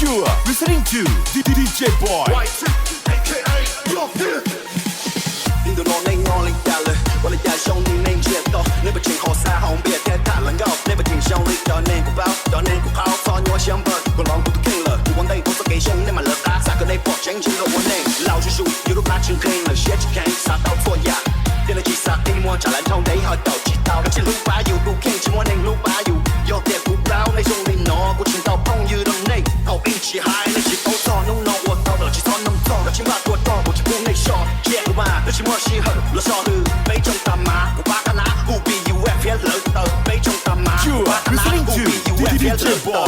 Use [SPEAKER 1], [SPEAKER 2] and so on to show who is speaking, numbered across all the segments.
[SPEAKER 1] You are listening to DJ Boy.
[SPEAKER 2] Đi từ nón anh ngon lên ta lời, qua lại dài sông đi nên chuyện to. Nếu mà chuyện họ xa không biết cái thả lần gạo, nếu mà chuyện sông đi đó nên cũng bao, đó nên cũng khao so nhau xem bờ. Còn lòng cũng kinh lời, cũng vấn đề cũng có cái sông nên mà lỡ ta xa cái này bỏ tránh trên đầu này. Lao chú chú, nhiều lúc lá chừng kinh lời shit chỉ can't xa tao thua ya. Đây là chỉ xa đi mua trả lại thông đấy hỏi tàu chỉ tao đã chỉ lúc ba yêu cũng kinh chỉ muốn anh lúc ba yêu. Do tiền cũng bao này sông đi nó cũng chỉ tao phong như đầm này. Hậu in chỉ hai này chỉ tao to nông nông của tao đỡ chỉ son nông to đỡ chỉ ba của to một chỉ buông này short. Yeah của mà đỡ chỉ mua chỉ hở đỡ so hư mấy trong tầm má của ba cái ná who be you at phía lớn tờ mấy trong tầm má của ba cái ná who be you at phía lớn tờ.
[SPEAKER 1] You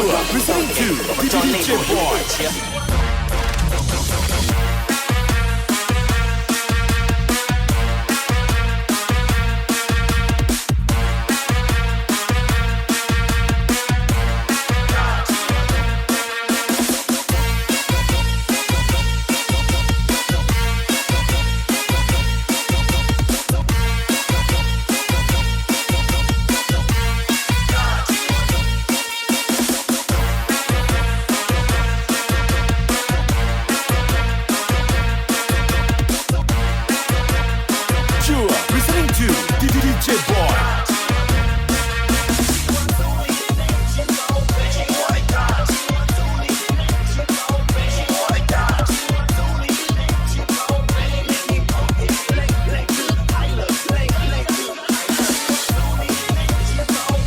[SPEAKER 1] are listening to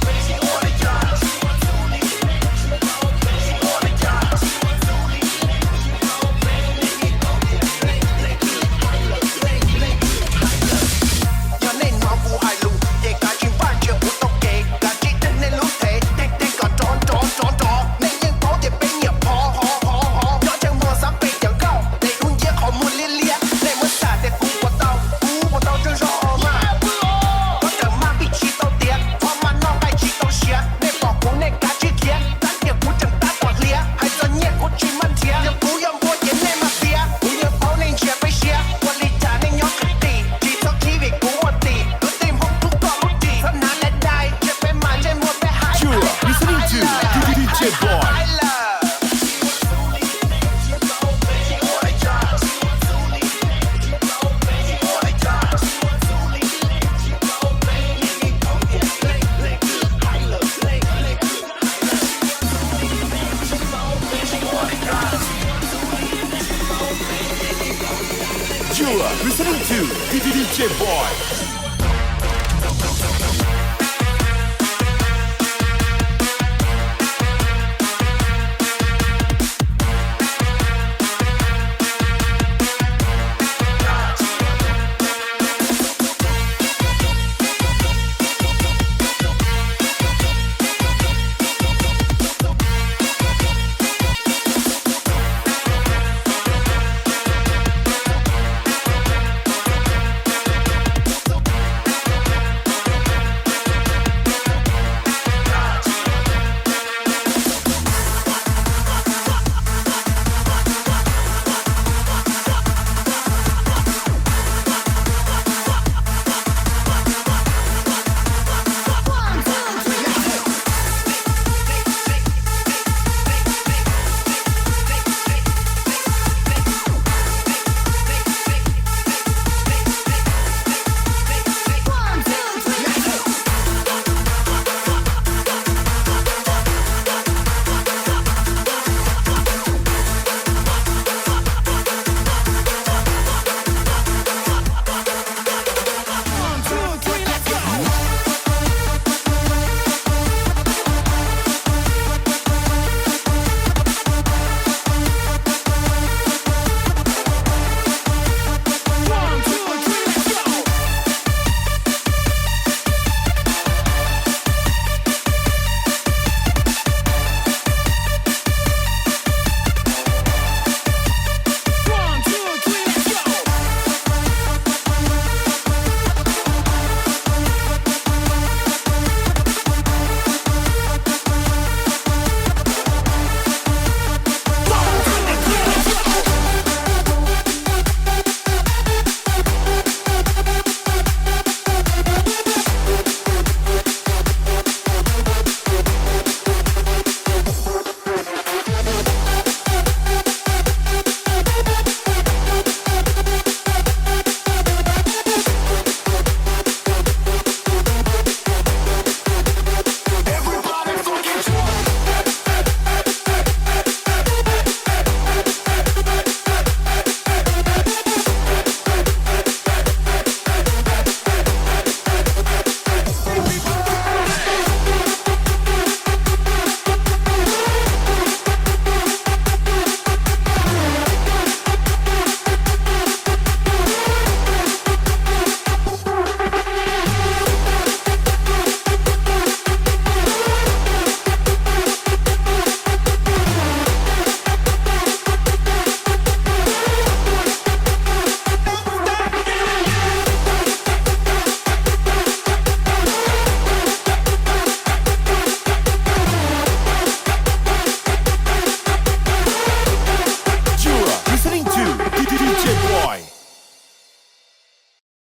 [SPEAKER 1] DJ Boy. You are listening to DJ Boy.